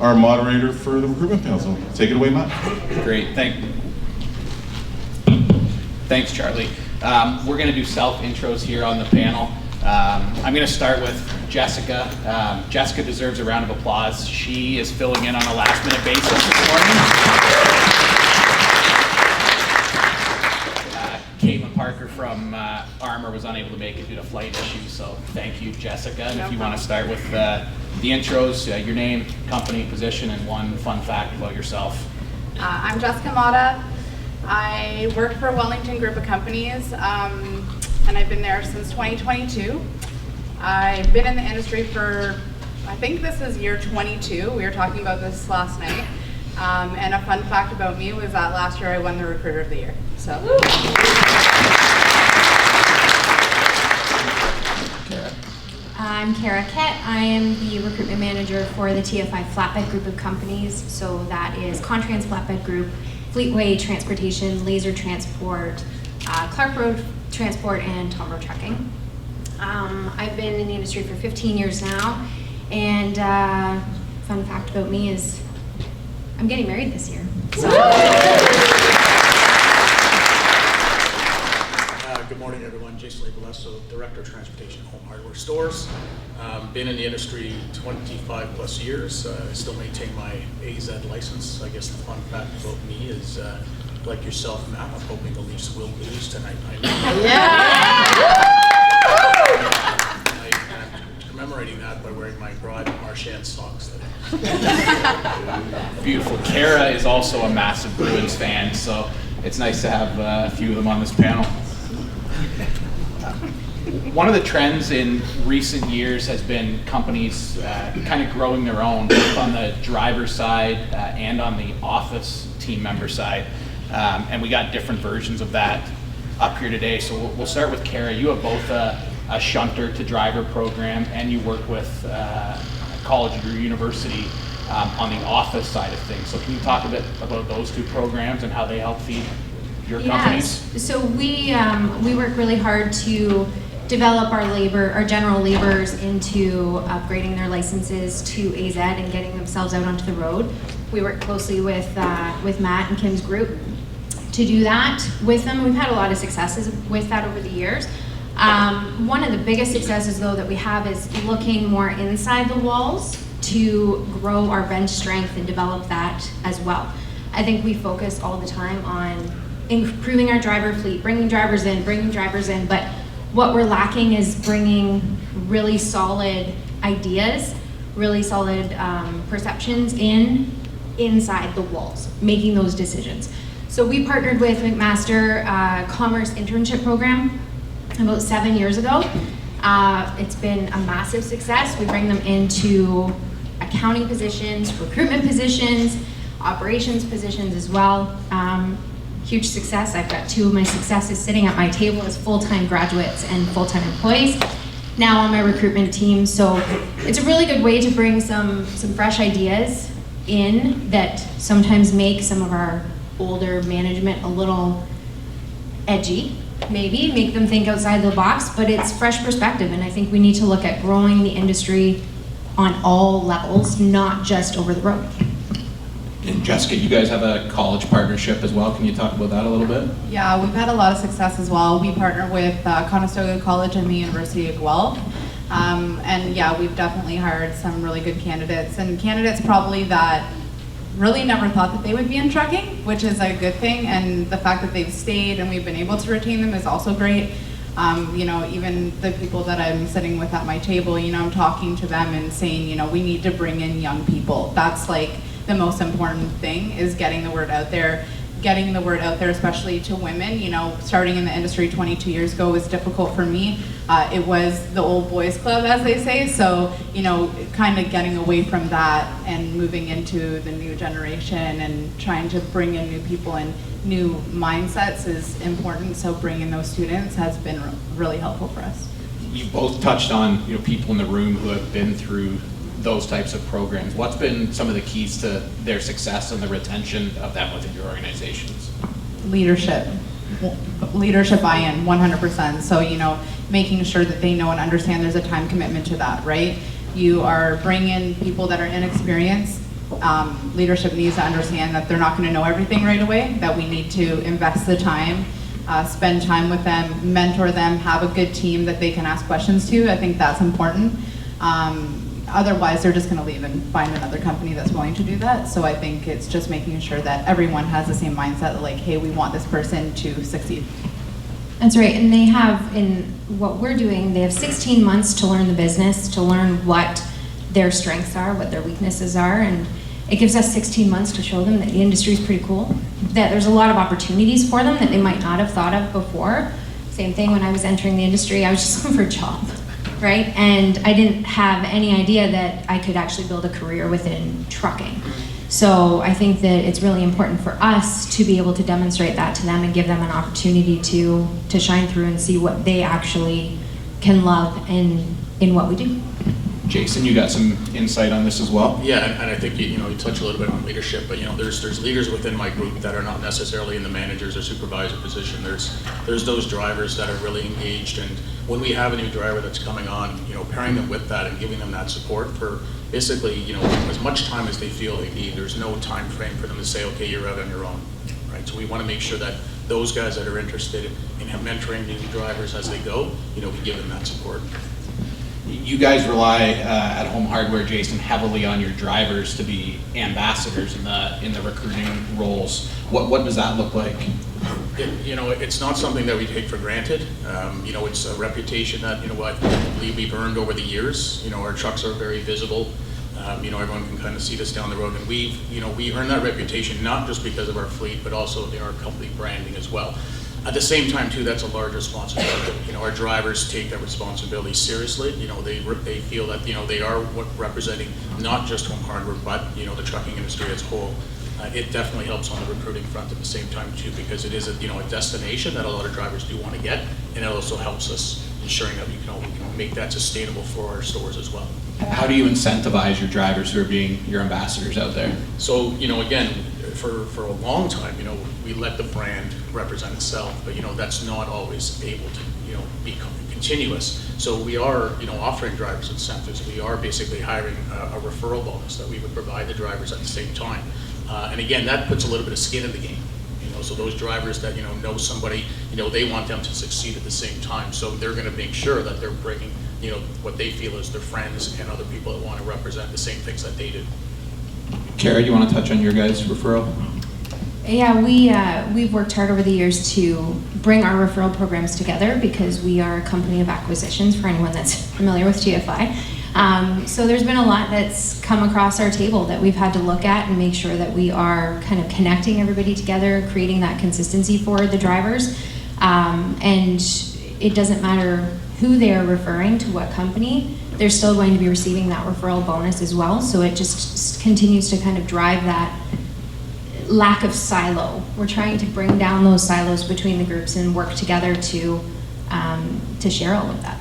our moderator for the recruitment panel. So take it away, Matt. Great, thanks, Charlie. We're going to do self-intros here on the panel. I'm going to start with Jessica. Jessica deserves a round of applause. She is filling in on a last-minute basis this morning. Caitlin Parker from Armor was unable to make it due to flight issues, so thank you, Jessica. And if you want to start with the intros, your name, company, position, and one fun fact about yourself. I'm Jessica Mata. I work for Wellington Group of Companies, and I've been there since 2022. I've been in the industry for, I think this is year 22. We were talking about this last night. And a fun fact about me was that last year I won the Recruiter of the Year. So. I'm Kara Kett. I am the recruitment manager for the TFI Flatbed Group of Companies. So that is Contrans Flatbed Group, Fleetway Transportation, Laser Transport, Clark Road Transport, and Tom Road Trucking. I've been in the industry for 15 years now, and fun fact about me is I'm getting married this year. So. Good morning, everyone. Jason Labalesso, Director of Transportation Home Hardware Stores. Been in the industry 25 plus years. Still maintain my AZ license. I guess the fun fact about me is, like yourself, Matt, I'm hoping the Leafs will lose tonight. I'm commemorating that by wearing my broad Marchand socks today. Beautiful. Kara is also a massive Bruins fan, so it's nice to have a few of them on this panel. One of the trends in recent years has been companies kind of growing their own, both on the driver side and on the office team member side. And we got different versions of that up here today. So we'll start with Kara. You have both a shunter to driver program, and you work with a college or university on the office side of things. So can you talk a bit about those two programs and how they help feed your companies? Yes. So we work really hard to develop our general laborers into upgrading their licenses to AZ and getting themselves out onto the road. We work closely with Matt and Kim's group to do that with them. We've had a lot of successes with that over the years. One of the biggest successes, though, that we have is looking more inside the walls to grow our bench strength and develop that as well. I think we focus all the time on improving our driver fleet, bringing drivers in, but what we're lacking is bringing really solid ideas, really solid perceptions inside the walls, making those decisions. So we partnered with McMaster Commerce Internship Program about 7 years ago. It's been a massive success. We bring them into accounting positions, recruitment positions, operations positions as well. Huge success. I've got two of my successes sitting at my table as full-time graduates and full-time employees now on my recruitment team. So it's a really good way to bring some fresh ideas in that sometimes make some of our older management a little edgy, maybe make them think outside the box, but it's fresh perspective, and I think we need to look at growing the industry on all levels, not just over the road. And Jessica, you guys have a college partnership as well. Can you talk about that a little bit? Yeah, we've had a lot of success as well. We partner with Conestoga College and the University of Guelph. And yeah, we've definitely hired some really good candidates, and candidates probably that really never thought that they would be in trucking, which is a good thing. And the fact that they've stayed and we've been able to retain them is also great. You know, even the people that I'm sitting with at my table, you know, I'm talking to them and saying, you know, we need to bring in young people. That's like the most important thing, is getting the word out there, especially to women. You know, starting in the industry 22 years ago was difficult for me. It was the old boys club, as they say. So, you know, kind of getting away from that and moving into the new generation and trying to bring in new people and new mindsets is important. So bringing those students has been really helpful for us. You both touched on, you know, people in the room who have been through those types of programs. What's been some of the keys to their success and the retention of them within your organizations? Leadership buy-in, 100%. So, you know, making sure that they know and understand there's a time commitment to that, right? You are bringing people that are inexperienced leadership needs to understand that they're not going to know everything right away, that we need to invest the time, spend time with them, mentor them, have a good team that they can ask questions to. I think that's important. Otherwise, they're just going to leave and find another company that's willing to do that. So I think it's just making sure that everyone has the same mindset, like, hey, we want this person to succeed. That's right, and they have, in what we're doing, they have 16 months to learn the business, to learn what their strengths are, what their weaknesses are, and it gives us 16 months to show them that the industry is pretty cool, that there's a lot of opportunities for them that they might not have thought of before. Same thing when I was entering the industry, I was just looking for a job, right? And I didn't have any idea that I could actually build a career within trucking. So I think that it's really important for us to be able to demonstrate that to them and give them an opportunity to shine through and see what they actually can love in what we do. Jason, you got some insight on this as well? Yeah, and I think you touch a little bit on leadership, but there's leaders within my group that are not necessarily in the managers or supervisor position. There's those drivers that are really engaged, and when we have a new driver that's coming on, pairing them with that and giving them that support for basically as much time as they feel they need. There's no time frame for them to say, okay, you're out on your own, right? So we want to make sure that those guys that are interested in mentoring new drivers as they go, we give them that support. You guys rely at Home Hardware, Jason, heavily on your drivers to be ambassadors in the recruiting roles. What does that look like? It's not something that we take for granted. It's a reputation that I believe we've earned over the years. Our trucks are very visible. Everyone can kind of see us down the road, and we earned that reputation not just because of our fleet, but also our company branding as well. At the same time, too, that's a large responsibility. Our drivers take that responsibility seriously. They feel that they are representing not just Home Hardware, but the trucking industry as a whole. It definitely helps on the recruiting front at the same time too, because it is a destination that a lot of drivers do want to get, and it also helps us ensuring that we can make that sustainable for our stores as well. How do you incentivize your drivers who are being your ambassadors out there? So again, for a long time, we let the brand represent itself, but that's not always able to be continuous. So we are offering drivers incentives. We are basically hiring a referral bonus that we would provide the drivers at the same time. And again, that puts a little bit of skin in the game. So those drivers that know somebody, they want them to succeed at the same time. So they're going to make sure that they're bringing what they feel is their friends and other people that want to represent the same things that they do. Kara, you want to touch on your guys' referral? Yeah, we've worked hard over the years to bring our referral programs together because we are a company of acquisitions, for anyone that's familiar with GFI. So there's been a lot that's come across our table that we've had to look at and make sure that we are kind of connecting everybody together, creating that consistency for the drivers. And it doesn't matter who they are referring to what company, they're still going to be receiving that referral bonus as well. So it just continues to kind of drive that lack of silo. We're trying to bring down those silos between the groups and work together to share all of that.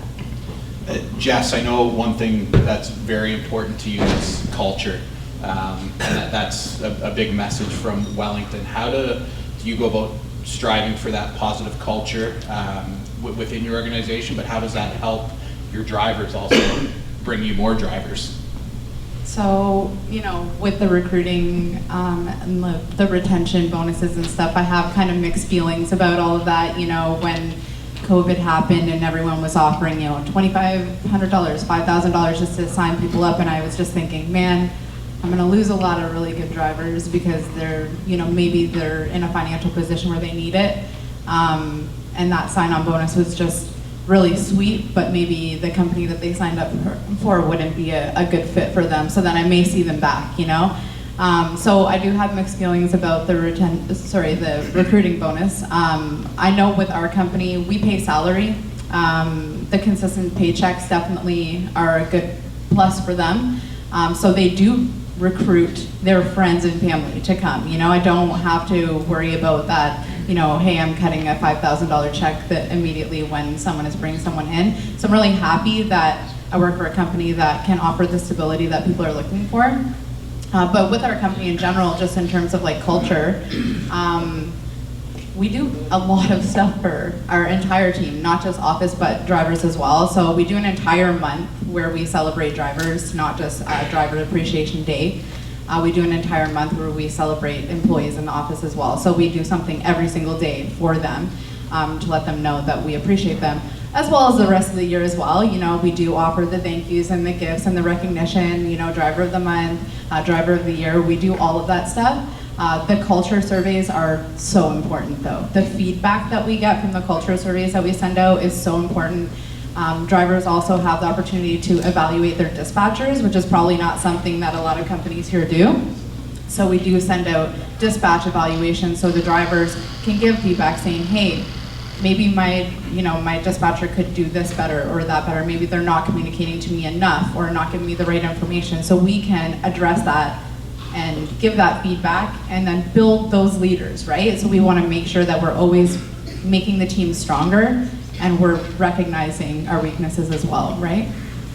Jess, I know one thing that's very important to you is culture, and that's a big message from Wellington. How do you go about striving for that positive culture within your organization, but how does that help your drivers also bring you more drivers? So, with the recruiting and the retention bonuses and stuff, I have kind of mixed feelings about all of that. When COVID happened and everyone was offering, $2,500, $5,000 just to sign people up, and I was just thinking, man, I'm gonna lose a lot of really good drivers because they're, maybe they're in a financial position where they need it. And that sign-on bonus was just really sweet, but maybe the company that they signed up for wouldn't be a good fit for them. So then I may see them back, So I do have mixed feelings about the recruiting bonus. I know with our company, we pay salary. The consistent paychecks definitely are a good plus for them. So they do recruit their friends and family to come. I don't have to worry about that, hey, I'm cutting a $5,000 check that immediately when someone is bringing someone in. So I'm really happy that I work for a company that can offer the stability that people are looking for. But with our company in general, just in terms of culture, we do a lot of stuff for our entire team, not just office, but drivers as well. So we do an entire month where we celebrate drivers, not just Driver Appreciation Day. We do an entire month where we celebrate employees in the office as well. So we do something every single day for them to let them know that we appreciate them, as well as the rest of the year as well. You know, we do offer the thank yous and the gifts and the recognition, you know, driver of the month, driver of the year. We do all of that stuff. The culture surveys are so important though. The feedback that we get from the culture surveys that we send out is so important. Drivers also have the opportunity to evaluate their dispatchers, which is probably not something that a lot of companies here do. So we do send out dispatch evaluations so the drivers can give feedback saying, hey, maybe my dispatcher could do this better or that better. Maybe they're not communicating to me enough or not giving me the right information. So we can address that and give that feedback and then build those leaders, right? So we want to make sure that we're always making the team stronger and we're recognizing our weaknesses as well, right?